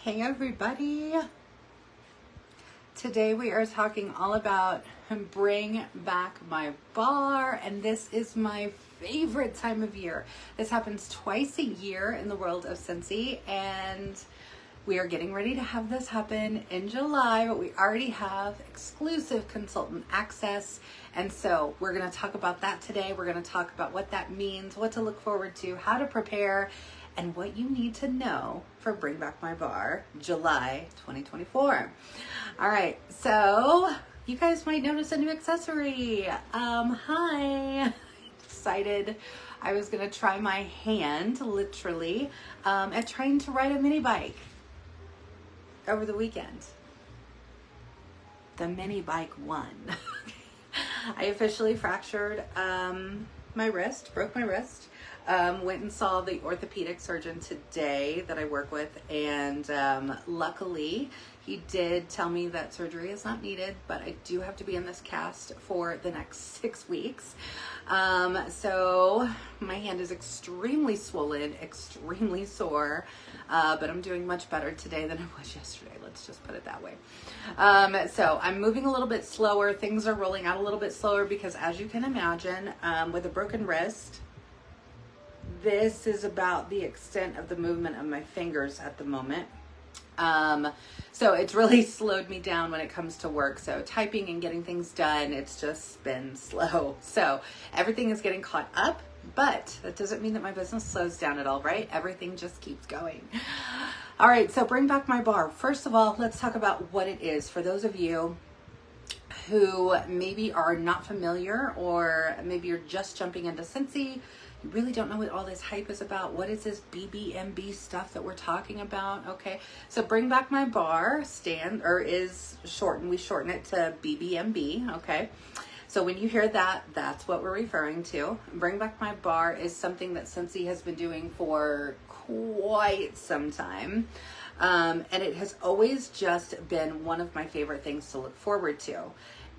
Hey everybody. Today we are talking all about bring back my bar, and this is my favorite time of year. This happens twice a year in the world of Scentsy, and we are getting ready to have this happen in July, but we already have exclusive consultant access. And so we're going to talk about that today. We're going to talk about what that means, what to look forward to, how to prepare, and what you need to know for Bring Back My Bar July 2024. All right, so you guys might notice a new accessory. Hi. Decided I was going to try my hand, literally, at trying to ride a mini bike over the weekend. The mini bike won. I officially fractured my wrist, broke my wrist. Went and saw the orthopedic surgeon today that I work with, and luckily he did tell me that surgery is not needed, but I do have to be in this cast for the next 6 weeks. So my hand is extremely swollen, extremely sore, but I'm doing much better today than I was yesterday. Let's just put it that way. So I'm moving a little bit slower. Things are rolling out a little bit slower because, as you can imagine, with a broken wrist, this is about the extent of the movement of my fingers at the moment. So it's really slowed me down when it comes to work. So typing and getting things done, it's just been slow. So everything is getting caught up, but that doesn't mean that my business slows down at all, right? Everything just keeps going. All right, so Bring Back My Bar. First of all, let's talk about what it is. For those of you who maybe are not familiar, or maybe you're just jumping into Scentsy, you really don't know what all this hype is about. What is this BBMB stuff that we're talking about? Okay, so Bring Back My Bar is shortened. We shorten it to BBMB. Okay, so when you hear that, that's what we're referring to. Bring Back My Bar is something that Scentsy has been doing for quite some time. And it has always just been one of my favorite things to look forward to.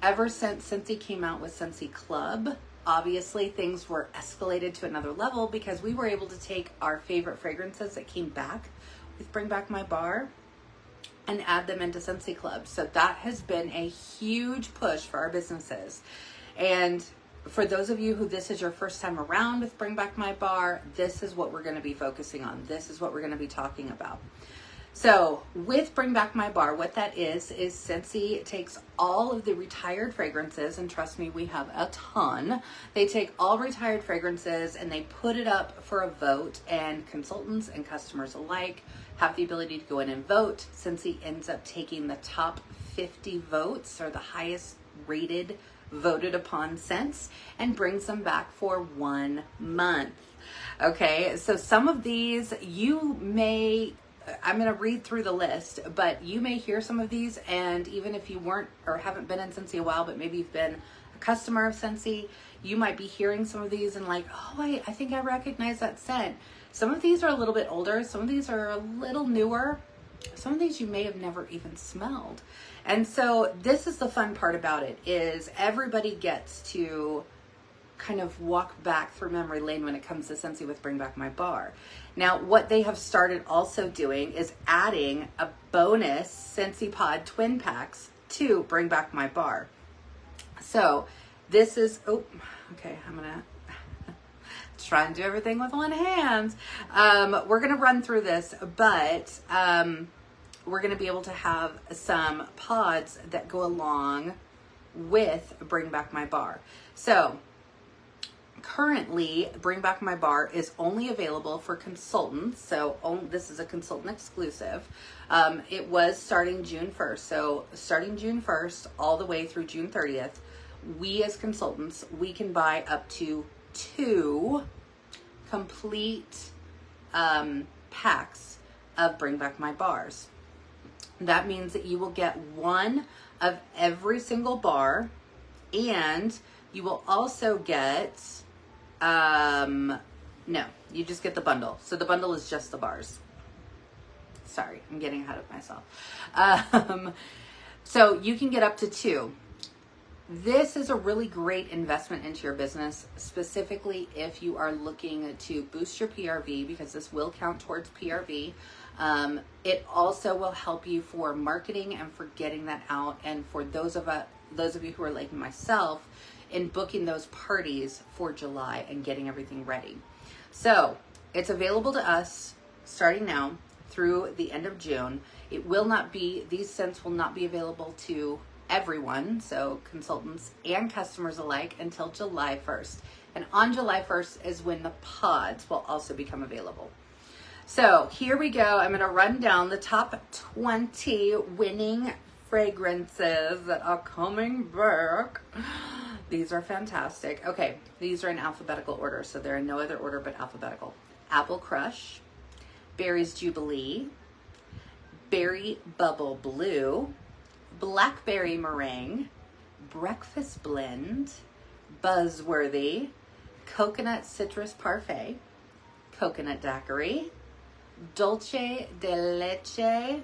Ever since Scentsy came out with Scentsy Club, obviously things were escalated to another level because we were able to take our favorite fragrances that came back with Bring Back My Bar and add them into Scentsy Club. So that has been a huge push for our businesses. And for those of you who this is your first time around with Bring Back My Bar, this is what we're going to be focusing on. This is what we're going to be talking about. So with Bring Back My Bar, what that is Scentsy takes all of the retired fragrances, and trust me, we have a ton. They take all retired fragrances and they put it up for a vote, and consultants and customers alike have the ability to go in and vote. Scentsy ends up taking the top 50 votes, or the highest rated voted upon scents, and brings them back for 1 month. Okay, so some of these I'm going to read through the list, but you may hear some of these, and even if you weren't or haven't been in Scentsy a while, but maybe you've been a customer of Scentsy, you might be hearing some of these and like, oh, I think I recognize that scent. Some of these are a little bit older. Some of these are a little newer. Some of these you may have never even smelled. And so this is the fun part about it, is everybody gets to kind of walk back through memory lane when it comes to Scentsy with Bring Back My Bar. Now, what they have started also doing is adding a bonus Scentsy Pod twin packs to Bring Back My Bar. So this is, okay, I'm gonna try and do everything with one hand. We're gonna run through this, but we're gonna be able to have some pods that go along with Bring Back My Bar. So currently, Bring Back My Bar is only available for consultants. So this is a consultant exclusive. It was starting June 1st. So starting June 1st all the way through June 30th, we as consultants, we can buy up to 2 complete packs of Bring Back My Bars. That means that you will get 1 of every single bar, and you will also get no, you just get the bundle. So the bundle is just the bars. Sorry, I'm getting ahead of myself. So you can get up to 2. this is a really great investment into your business, specifically if you are looking to boost your PRV, because this will count towards PRV. It also will help you for marketing and for getting that out, and for those of you who are like myself in booking those parties for July and getting everything ready. So it's available to us starting now through the end of June. It will not be, these scents will not be available to everyone, so consultants and customers alike, until July 1st. And on July 1st is when the pods will also become available. So here we go. I'm going to run down the top 20 winning fragrances that are coming back. These are fantastic. Okay, these are in alphabetical order, so they're in no other order but alphabetical. Apple Crush, Berry's Jubilee, Berry Bubble Blue, Blackberry Meringue, Breakfast Blend, Buzzworthy, Coconut Citrus Parfait, Coconut Daiquiri, Dolce de Leche,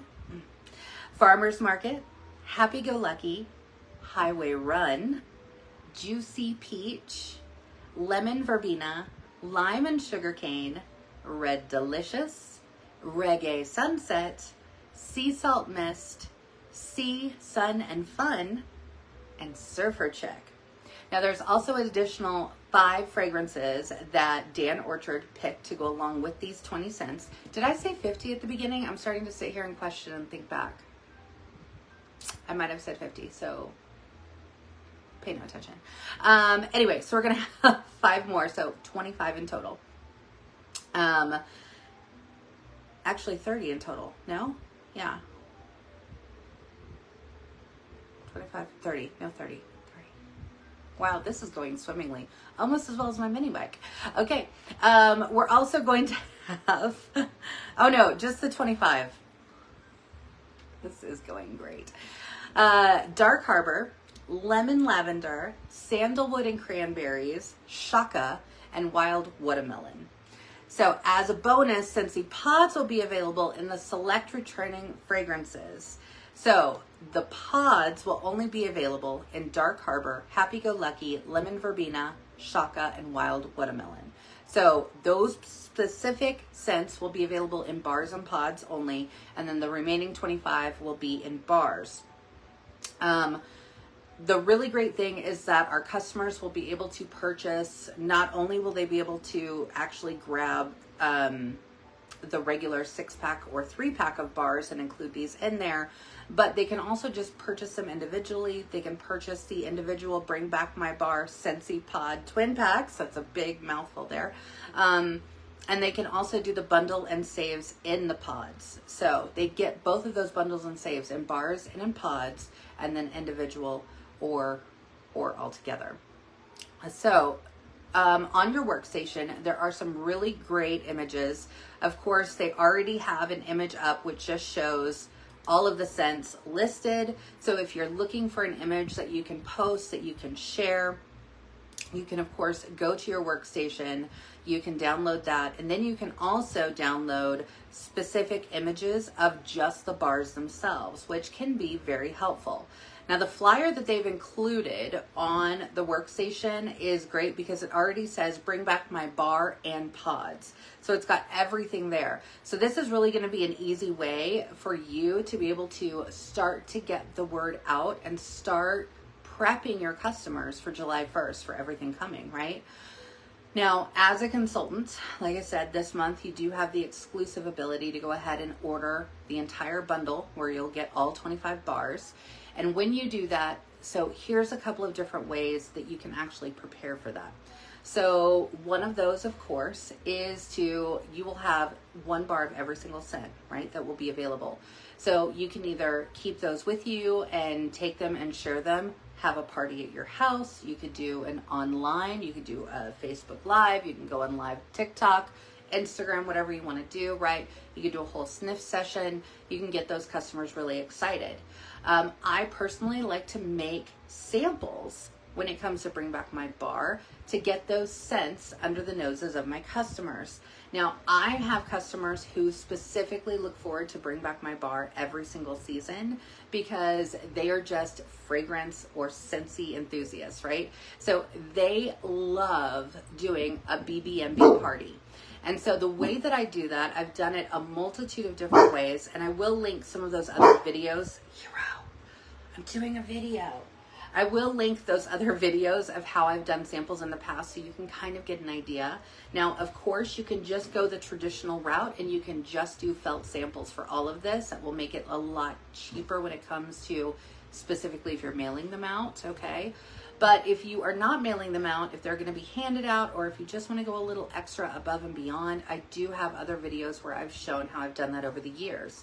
Farmer's Market, Happy Go Lucky, Highway Run, Juicy Peach, Lemon Verbena, Lime and Sugarcane, Red Delicious, Reggae Sunset, Sea Salt Mist, Sea, Sun and Fun, and Surfer Chick. Now there's also additional 5 fragrances that Dan Orchard picked to go along with these 20 scents. Did I say 50 at the beginning? I'm starting to sit here and question and think back. I might have said 50, so pay no attention. Anyway, so we're gonna have 5 more, so 25 in total. Actually 30 in total. No? Yeah. 25, 30, no 30. Wow, this is going swimmingly, almost as well as my mini bike. Okay, we're also going to have, oh no, just the 25. This is going great. Dark Harbor, Lemon Lavender, Sandalwood and Cranberries, Shaka, and Wild Watermelon. So as a bonus, Scentsy pods will be available in the select returning fragrances. So the pods will only be available in Dark Harbor, Happy Go Lucky, Lemon Verbena, Shaka, and Wild Watermelon. So those specific scents will be available in bars and pods only, and then the remaining 25 will be in bars. The really great thing is that our customers will be able to purchase, not only will they be able to actually grab the regular 6-pack or 3-pack of bars and include these in there, but they can also just purchase them individually. They can purchase the individual Bring Back My Bar Scentsy Pod twin packs. That's a big mouthful there. And they can also do the bundle and saves in the pods. So they get both of those bundles and saves in bars and in pods, and then individual or all together. So on your workstation, there are some really great images. Of course, they already have an image up which just shows all of the scents listed. So if you're looking for an image that you can post, that you can share, you can of course go to your workstation, you can download that, and then you can also download specific images of just the bars themselves, which can be very helpful. Now the flyer that they've included on the workstation is great because it already says Bring Back My Bar and Pods. So it's got everything there. So this is really going to be an easy way for you to be able to start to get the word out and start prepping your customers for July 1st for everything coming, right? Now, as a consultant, like I said, this month you do have the exclusive ability to go ahead and order the entire bundle where you'll get all 25 bars. And when you do that, so here's a couple of different ways that you can actually prepare for that. So one of those, of course, is you will have 1 bar of every single scent, right, that will be available. So you can either keep those with you and take them and share them, have a party at your house. You could do an online, you could do a Facebook Live, you can go on live TikTok, Instagram, whatever you want to do, right? You could do a whole sniff session. You can get those customers really excited. I personally like to make samples when it comes to Bring Back My Bar, to get those scents under the noses of my customers. Now, I have customers who specifically look forward to Bring Back My Bar every single season because they are just fragrance or Scentsy enthusiasts, right? So they love doing a BBMB party. And so the way that I do that, I've done it a multitude of different ways, and I will link some of those other videos. Hero, I'm doing a video. I will link those other videos of how I've done samples in the past so you can kind of get an idea. Now, of course, you can just go the traditional route and you can just do felt samples for all of this. That will make it a lot cheaper when it comes to specifically if you're mailing them out, okay? But if you are not mailing them out, if they're going to be handed out, or if you just want to go a little extra above and beyond, I do have other videos where I've shown how I've done that over the years.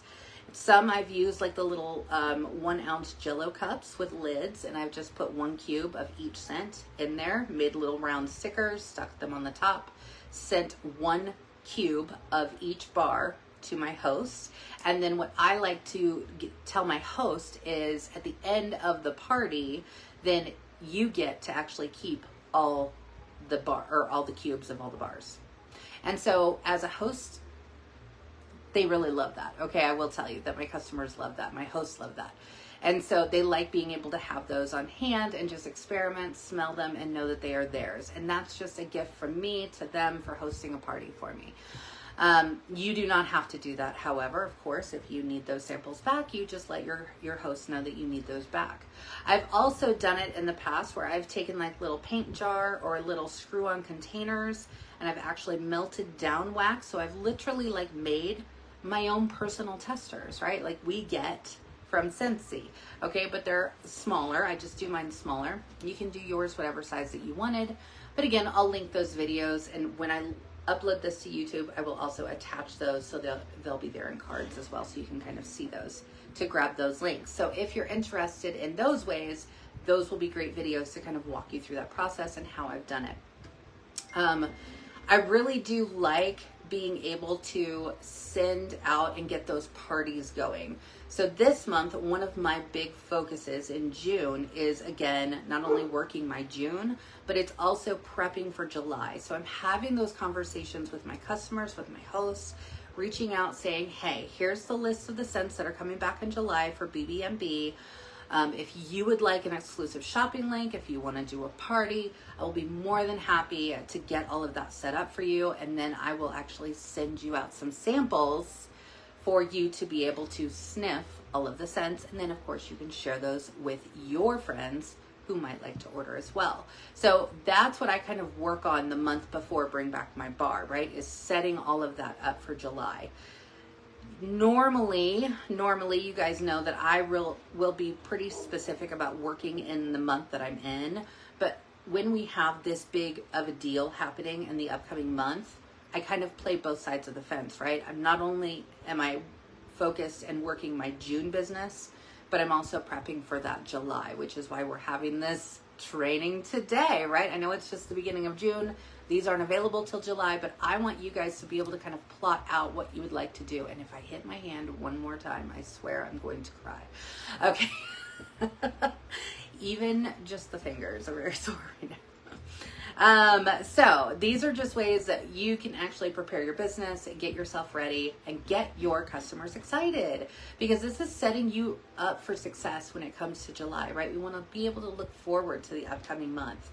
Some I've used like the little 1 ounce Jello cups with lids, and I've just put 1 cube of each scent in there, made little round stickers, stuck them on the top, sent 1 cube of each bar to my host. And then what I like to tell my host is at the end of the party, then you get to actually keep all the cubes of all the bars. And so as a host, they really love that. Okay, I will tell you that my customers love that. My hosts love that. And so they like being able to have those on hand and just experiment, smell them, and know that they are theirs. And that's just a gift from me to them for hosting a party for me. You do not have to do that. However, of course, if you need those samples back, you just let your host know that you need those back. I've also done it in the past where I've taken like little paint jar or little screw-on containers, and I've actually melted down wax. So I've literally like made my own personal testers, right? Like we get from Scentsy, okay? But they're smaller. I just do mine smaller. You can do yours whatever size that you wanted. But again, I'll link those videos, and when I upload this to YouTube, I will also attach those so they'll be there in cards as well, so you can kind of see those to grab those links. So if you're interested in those ways, those will be great videos to kind of walk you through that process and how I've done it. I really do like being able to send out and get those parties going. So this month, one of my big focuses in June is, again, not only working my June, but it's also prepping for July. So I'm having those conversations with my customers, with my hosts, reaching out saying, hey, here's the list of the scents that are coming back in July for BBMB. If you would like an exclusive shopping link, if you want to do a party, I will be more than happy to get all of that set up for you. And then I will actually send you out some samples for you to be able to sniff all of the scents. And then of course you can share those with your friends who might like to order as well. So that's what I kind of work on the month before Bring Back My Bar, right? Is setting all of that up for July. Normally, you guys know that I will be pretty specific about working in the month that I'm in, but when we have this big of a deal happening in the upcoming month, I kind of play both sides of the fence, right? I'm not only am I focused and working my June business, but I'm also prepping for that July, which is why we're having this training today, right? I know it's just the beginning of June. These aren't available till July, but I want you guys to be able to kind of plot out what you would like to do. And if I hit my hand one more time, I swear I'm going to cry. Okay. Even just the fingers are very sore right now. So these are just ways that you can actually prepare your business, get yourself ready, and get your customers excited, because this is setting you up for success when it comes to July, right? We want to be able to look forward to the upcoming month.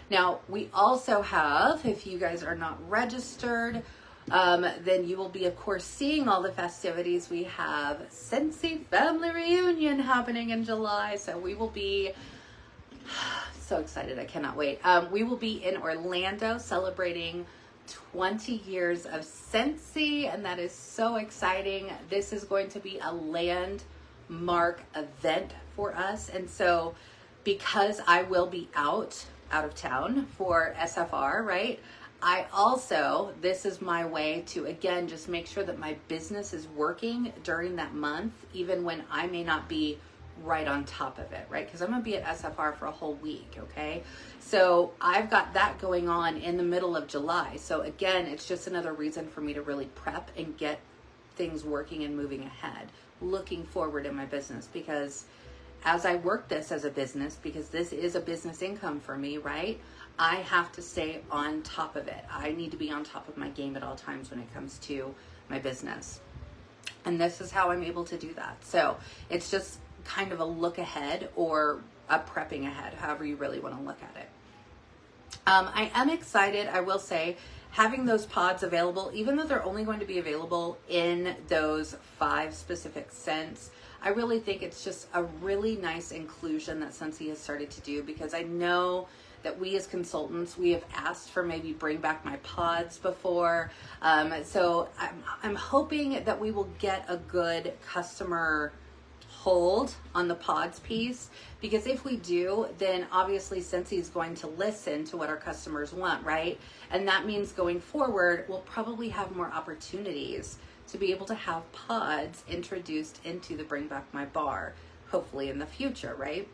Now, we also have, if you guys are not registered, then you will be, of course, seeing all the festivities. We have Scentsy Family Reunion happening in July, so we will be so excited. I cannot wait. We will be in Orlando celebrating 20 years of Scentsy, and that is so exciting. This is going to be a landmark event for us, and so because I will be out of town for SFR, right? I also, this is my way to, again, just make sure that my business is working during that month, even when I may not be right on top of it, right? Because I'm going to be at SFR for a whole week, okay? So I've got that going on in the middle of July. So again, it's just another reason for me to really prep and get things working and moving ahead, looking forward in my business, because as I work this as a business, because this is a business income for me, right? I have to stay on top of it. I need to be on top of my game at all times when it comes to my business. And this is how I'm able to do that. So it's just kind of a look ahead or a prepping ahead, however you really want to look at it. I am excited, I will say, having those pods available, even though they're only going to be available in those 5 specific scents. I really think it's just a really nice inclusion that Scentsy has started to do, because I know that we as consultants, we have asked for maybe bring back my pods before. So I'm hoping that we will get a good customer hold on the pods piece, because if we do, then obviously Scentsy is going to listen to what our customers want, right? And that means going forward, we'll probably have more opportunities to be able to have pods introduced into the Bring Back My Bar, hopefully in the future, right?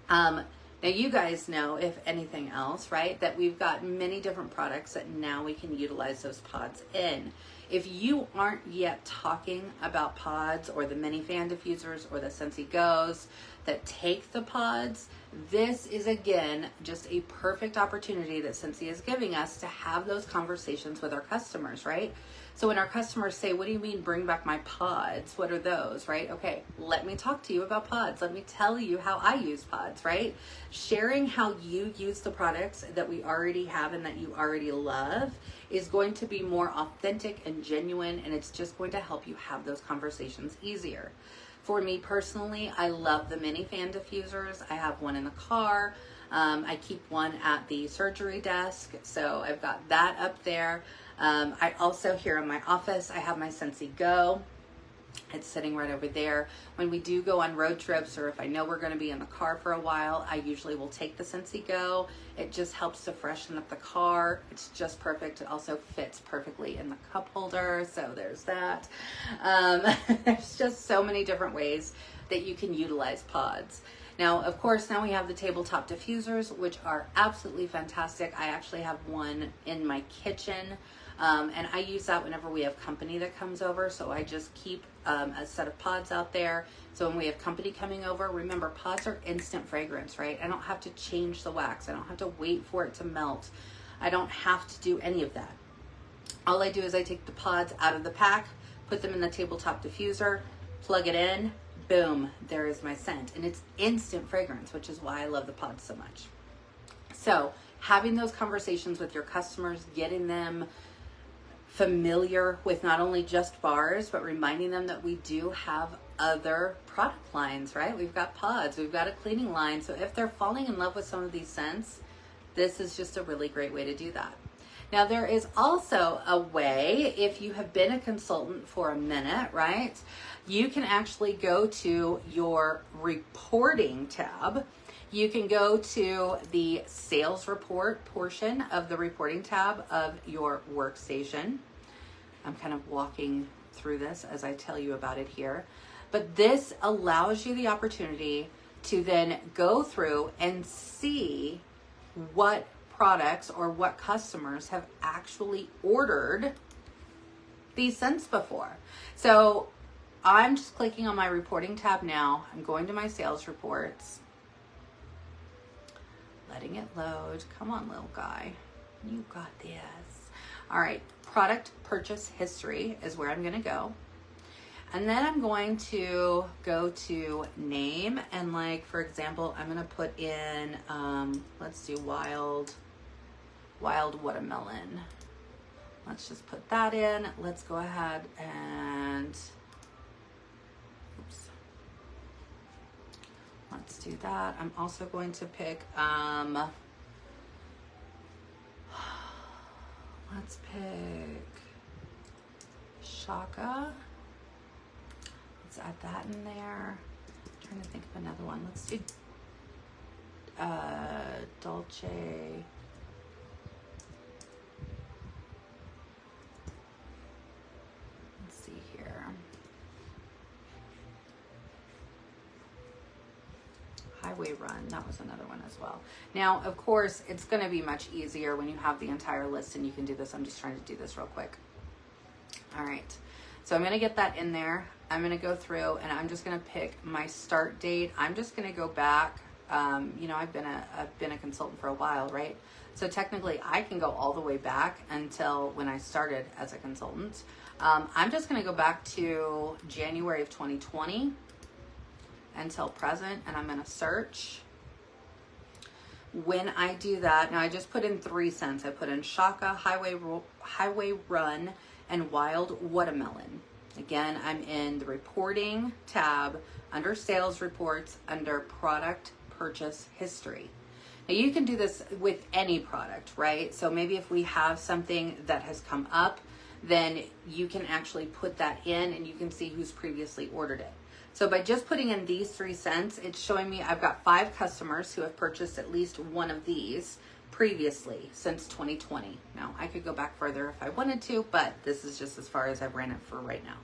Now you guys know, if anything else, right, that we've got many different products that now we can utilize those pods in. If you aren't yet talking about pods or the mini fan diffusers or the Scentsy Go's that take the pods, this is again just a perfect opportunity that Scentsy is giving us to have those conversations with our customers, right? So when our customers say, what do you mean bring back my pods? What are those, right? Okay, let me talk to you about pods. Let me tell you how I use pods, right? Sharing how you use the products that we already have and that you already love is going to be more authentic and genuine, and it's just going to help you have those conversations easier. For me personally, I love the mini fan diffusers. I have one in the car. I keep one at the surgery desk, so I've got that up there. I also, here in my office, I have my Scentsy Go. It's sitting right over there. When we do go on road trips, or if I know we're going to be in the car for a while, I usually will take the Scentsy Go. It just helps to freshen up the car. It's just perfect. It also fits perfectly in the cup holder, so there's that. There's just so many different ways that you can utilize pods. Now, of course, now we have the tabletop diffusers, which are absolutely fantastic. I actually have one in my kitchen, and I use that whenever we have company that comes over. So I just keep a set of pods out there. So when we have company coming over, remember, pods are instant fragrance, right? I don't have to change the wax. I don't have to wait for it to melt. I don't have to do any of that. All I do is I take the pods out of the pack, put them in the tabletop diffuser, plug it in, boom, there is my scent. And it's instant fragrance, which is why I love the pods so much. So having those conversations with your customers, getting them familiar with not only just bars, but reminding them that we do have other product lines, right? We've got pods, we've got a cleaning line. So if they're falling in love with some of these scents, this is just a really great way to do that. Now, there is also a way, if you have been a consultant for a minute, right? You can actually go to your reporting tab. You can go to the sales report portion of the reporting tab of your workstation. I'm kind of walking through this as I tell you about it here. But this allows you the opportunity to then go through and see what products or what customers have actually ordered these scents before. So I'm just clicking on my reporting tab now. I'm going to my sales reports, letting it load. Come on, little guy, you got this. All right, product purchase history is where I'm going to go. And then I'm going to go to name, and like, for example, I'm going to put in, let's do wild watermelon. Let's just put that in. Let's go ahead and, oops. Let's do that. I'm also going to pick, let's pick Shaka. Let's add that in there. I'm trying to think of another one. Let's do Dolce. Let's see here. Highway Run, that was another one as well. Now, of course, it's going to be much easier when you have the entire list and you can do this. I'm just trying to do this real quick. All right. So I'm going to get that in there. I'm going to go through and I'm just going to pick my start date. I'm just going to go back. You know, I've been a consultant for a while, right? So technically I can go all the way back until when I started as a consultant. I'm just going to go back to January of 2020 until present, and I'm going to search. When I do that, now I just put in 3 scents. I put in Shaka, Highway Run, and Wild Watermelon. Again, I'm in the reporting tab under sales reports under product purchase history. Now you can do this with any product, right? So maybe if we have something that has come up, then you can actually put that in and you can see who's previously ordered it. So by just putting in these 3 scents, it's showing me I've got 5 customers who have purchased at least one of these previously since 2020. Now I could go back further if I wanted to, but this is just as far as I've ran it for right now.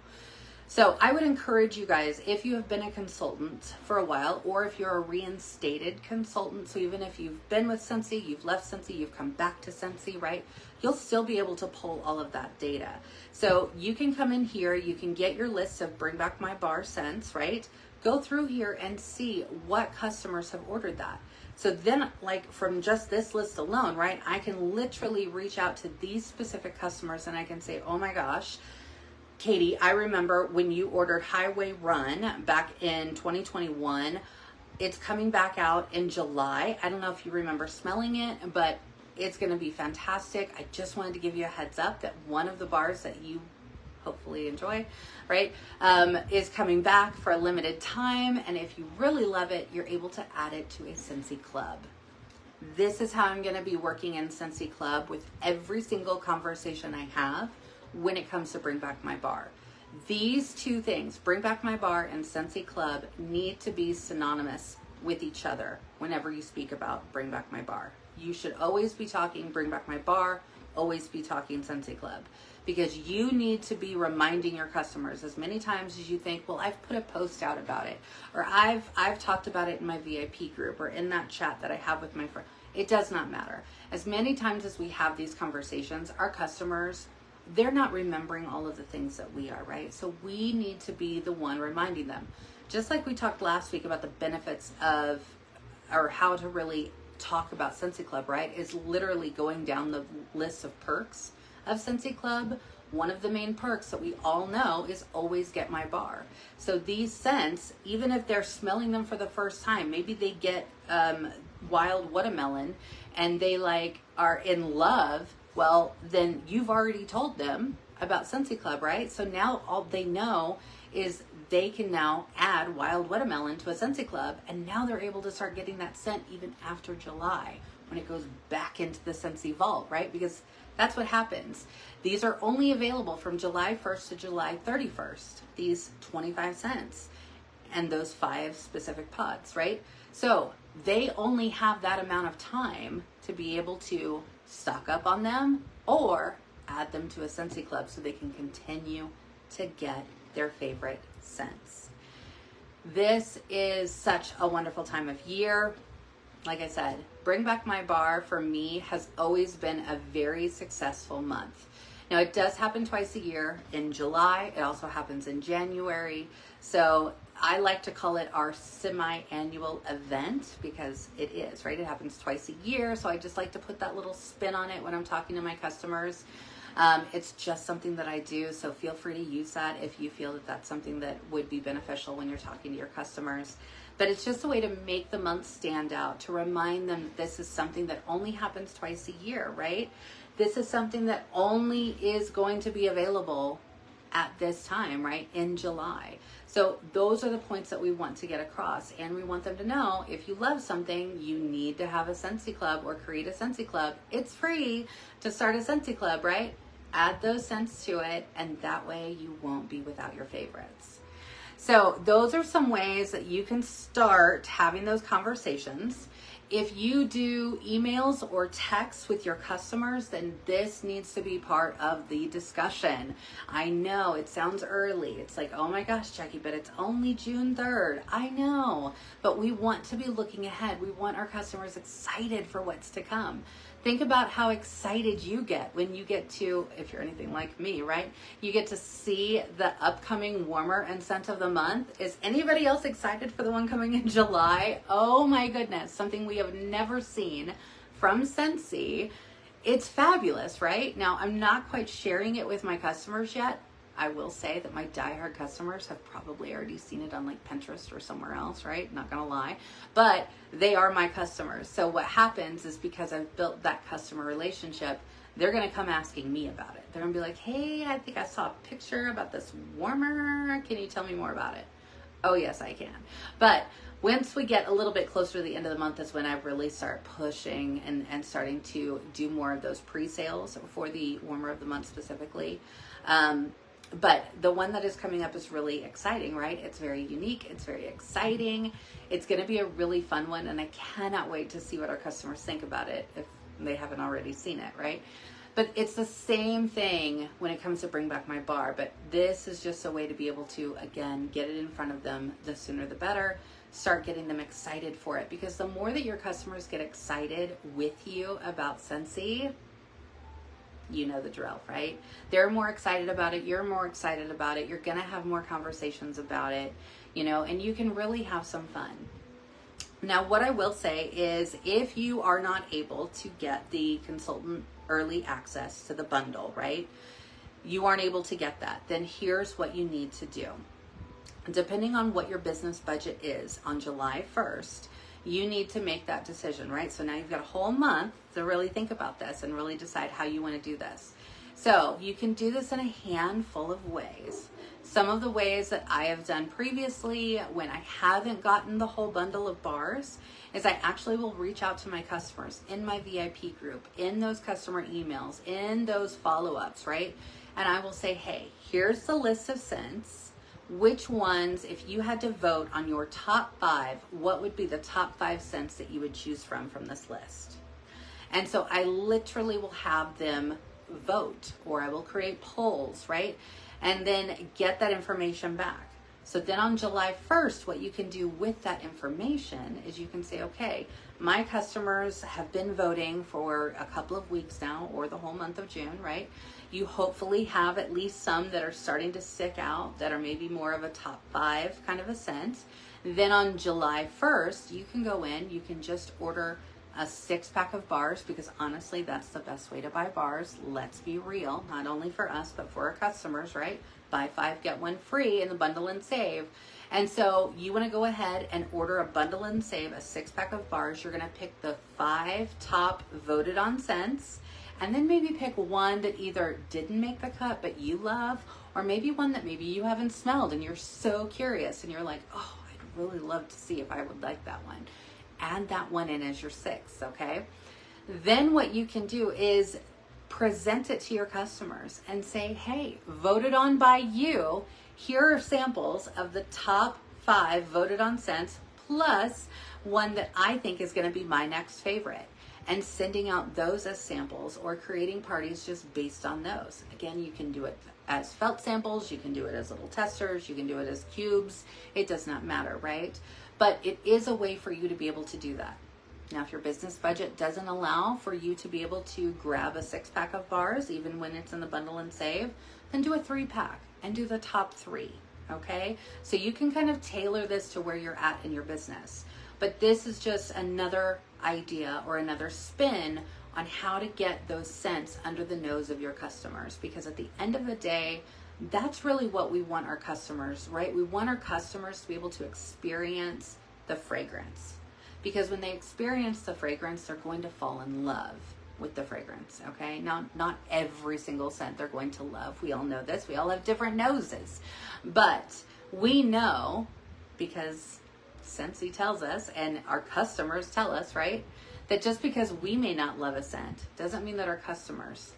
So I would encourage you guys, if you have been a consultant for a while, or if you're a reinstated consultant, so even if you've been with Scentsy, you've left Scentsy, you've come back to Scentsy, right? You'll still be able to pull all of that data. So you can come in here, you can get your list of Bring Back My Bar scents, right? Go through here and see what customers have ordered that. So then, like from just this list alone, right, I can literally reach out to these specific customers and I can say, oh my gosh, Katie, I remember when you ordered Highway Run back in 2021. It's coming back out in July. I don't know if you remember smelling it, but it's going to be fantastic. I just wanted to give you a heads up that one of the bars that you hopefully enjoy, right, is coming back for a limited time. And if you really love it, you're able to add it to a Scentsy Club. This is how I'm going to be working in Scentsy Club with every single conversation I have when it comes to Bring Back My Bar. These 2 things, Bring Back My Bar and Scentsy Club, need to be synonymous with each other whenever you speak about Bring Back My Bar. You should always be talking Bring Back My Bar, always be talking Scentsy Club, because you need to be reminding your customers as many times as you think, well, I've put a post out about it, or I've talked about it in my VIP group or in that chat that I have with my friend. It does not matter. As many times as we have these conversations, our customers, they're not remembering all of the things that we are, right? So we need to be the one reminding them. Just like we talked last week about the benefits of, or how to really talk about Scentsy Club, right? Is literally going down the list of perks of Scentsy Club. One of the main perks that we all know is always get my bar. So these scents, even if they're smelling them for the first time, maybe they get Wild Watermelon and they like are in love. Well, then you've already told them about Scentsy Club, right? So now all they know is they can now add Wild Watermelon to a Scentsy Club, and now they're able to start getting that scent even after July when it goes back into the Scentsy vault, right? Because that's what happens. These are only available from July 1st to July 31st, these 25 cents and those 5 specific pods, right? So they only have that amount of time to be able to stock up on them or add them to a Scentsy Club so they can continue to get their favorite scents. This is such a wonderful time of year. Like I said, Bring Back My Bar for me has always been a very successful month. Now it does happen twice a year in July. It also happens in January. So I like to call it our semi-annual event because it is, right? It happens twice a year. So I just like to put that little spin on it when I'm talking to my customers. It's just something that I do. So feel free to use that if you feel that that's something that would be beneficial when you're talking to your customers. But it's just a way to make the month stand out, to remind them that this is something that only happens twice a year, right? This is something that only is going to be available at this time, right? In July. So those are the points that we want to get across. And we want them to know if you love something, you need to have a Scentsy Club or create a Scentsy Club. It's free to start a Scentsy Club, right? Add those scents to it, and that way you won't be without your favorites. So those are some ways that you can start having those conversations. If you do emails or texts with your customers, then this needs to be part of the discussion. I know it sounds early. It's like, oh my gosh, Jacqui, but it's only June 3rd. I know, but we want to be looking ahead. We want our customers excited for what's to come. Think about how excited you get when you get to, if you're anything like me, right? You get to see the upcoming warmer and scent of the month. Is anybody else excited for the one coming in July? Oh my goodness, something we have never seen from Scentsy. It's fabulous, right? Now, I'm not quite sharing it with my customers yet. I will say that my diehard customers have probably already seen it on like Pinterest or somewhere else, right? Not gonna lie, but they are my customers. So what happens is, because I've built that customer relationship, they're gonna come asking me about it. They're gonna be like, hey, I think I saw a picture about this warmer. Can you tell me more about it? Oh yes, I can. But once we get a little bit closer to the end of the month is when I really start pushing and starting to do more of those pre-sales for the warmer of the month specifically. But the one that is coming up is really exciting, right? It's very unique. It's very exciting. It's going to be a really fun one. And I cannot wait to see what our customers think about it if they haven't already seen it, right? But it's the same thing when it comes to Bring Back My Bar. But this is just a way to be able to, again, get it in front of them. The sooner the better. Start getting them excited for it. Because the more that your customers get excited with you about Scentsy, you know the drill, right? They're more excited about it. You're more excited about it. You're going to have more conversations about it, you know, and you can really have some fun. Now, what I will say is, if you are not able to get the consultant early access to the bundle, right? You aren't able to get that. Then here's what you need to do. Depending on what your business budget is on July 1st, you need to make that decision, right? So now you've got a whole month to really think about this and really decide how you want to do this. So you can do this in a handful of ways. Some of the ways that I have done previously when I haven't gotten the whole bundle of bars is I actually will reach out to my customers in my VIP group, in those customer emails, in those follow-ups, right? And I will say, hey, here's the list of scents. Which ones, if you had to vote on your top 5, what would be the top 5 scents that you would choose from this list? And so I literally will have them vote, or I will create polls, right? And then get that information back. So then on July 1st, what you can do with that information is you can say, okay, my customers have been voting for a couple of weeks now, or the whole month of June, right? You hopefully have at least some that are starting to stick out, that are maybe more of a top 5 kind of a scent. Then on July 1st, you can go in, you can just order a 6-pack of bars, because honestly, that's the best way to buy bars. Let's be real, not only for us, but for our customers, right? Buy 5, get 1 free in the bundle and save. And so you want to go ahead and order a bundle and save, a 6-pack of bars. You're going to pick the 5 top voted on scents, and then maybe pick one that either didn't make the cut but you love, or maybe one that maybe you haven't smelled and you're so curious and you're like, oh, I'd really love to see if I would like that one. Add that one in as your 6, okay? Then what you can do is present it to your customers and say, hey, voted on by you. Here are samples of the top 5 voted on scents, plus one that I think is going to be my next favorite. And sending out those as samples, or creating parties just based on those. Again, you can do it as felt samples, you can do it as little testers, you can do it as cubes. It does not matter, right? But it is a way for you to be able to do that. Now, if your business budget doesn't allow for you to be able to grab a 6-pack of bars, even when it's in the bundle and save, then do a 3-pack and do the top 3, okay? So you can kind of tailor this to where you're at in your business. But this is just another idea or another spin on how to get those scents under the nose of your customers. Because at the end of the day, that's really what we want our customers, right? We want our customers to be able to experience the fragrance. Because when they experience the fragrance, they're going to fall in love with the fragrance, okay? Now, not every single scent they're going to love. We all know this. We all have different noses. But we know, because Scentsy tells us, and our customers tell us, right, that just because we may not love a scent doesn't mean that our customers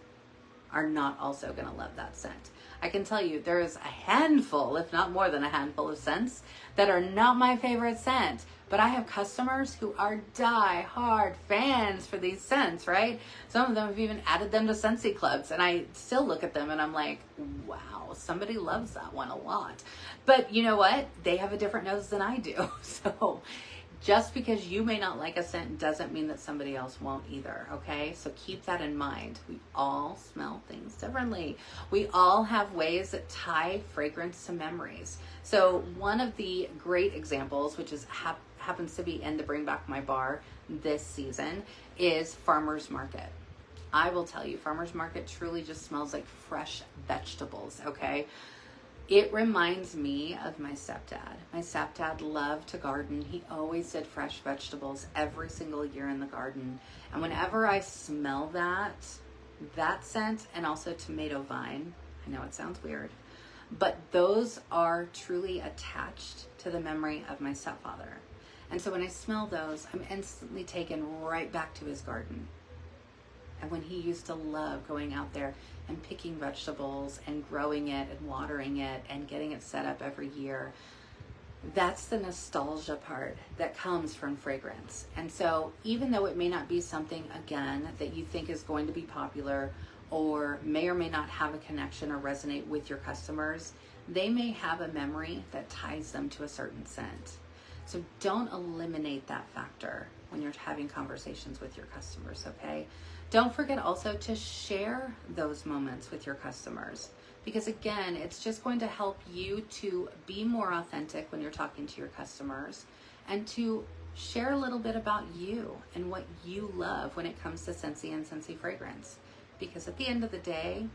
are not also going to love that scent. I can tell you there's a handful, if not more than a handful of scents that are not my favorite scent, but I have customers who are die-hard fans for these scents, right? Some of them have even added them to Scentsy clubs, and I still look at them and I'm like, wow, somebody loves that one a lot. But you know what? They have a different nose than I do. So Just because you may not like a scent doesn't mean that somebody else won't either, okay? So keep that in mind. We all smell things differently. We all have ways that tie fragrance to memories. So one of the great examples, which is happens to be in the Bring Back My Bar this season, is Farmer's Market. I will tell you, Farmer's Market truly just smells like fresh vegetables, okay? It reminds me of my stepdad. My stepdad loved to garden. He always did fresh vegetables every single year in the garden. And whenever I smell that scent, and also tomato vine, I know it sounds weird, but those are truly attached to the memory of my stepfather. And so when I smell those, I'm instantly taken right back to his garden. And when he used to love going out there and picking vegetables and growing it and watering it and getting it set up every year, that's the nostalgia part that comes from fragrance. And so even though it may not be something, again, that you think is going to be popular or may not have a connection or resonate with your customers, they may have a memory that ties them to a certain scent. So don't eliminate that factor when you're having conversations with your customers, okay? Don't forget also to share those moments with your customers, because again, it's just going to help you to be more authentic when you're talking to your customers and to share a little bit about you and what you love when it comes to Scentsy and Scentsy fragrance. Because at the end of the day,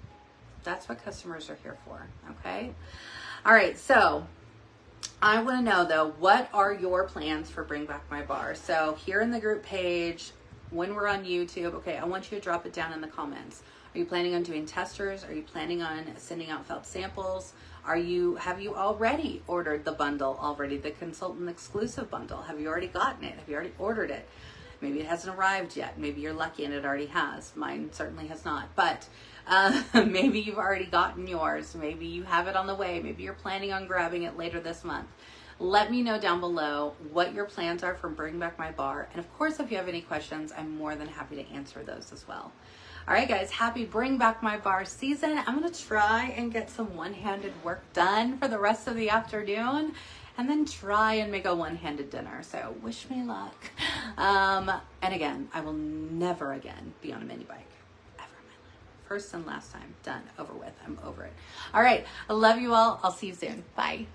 that's what customers are here for, okay? All right, so I want to know though, what are your plans for Bring Back My Bar? So here in the group page, when we're on YouTube, okay, I want you to drop it down in the comments. Are you planning on doing testers? Are you planning on sending out felt samples? Have you already ordered the bundle already, the consultant exclusive bundle? Have you already gotten it? Have you already ordered it? Maybe it hasn't arrived yet. Maybe you're lucky and it already has. Mine certainly has not, but maybe you've already gotten yours. Maybe you have it on the way. Maybe you're planning on grabbing it later this month. Let me know down below what your plans are for Bring Back My Bar. And of course, if you have any questions, I'm more than happy to answer those as well. All right, guys, happy Bring Back My Bar season. I'm gonna try and get some one-handed work done for the rest of the afternoon and then try and make a one-handed dinner. So wish me luck. And again, I will never again be on a mini bike. Ever in my life. First and last time, done, over with, I'm over it. All right, I love you all. I'll see you soon. Bye.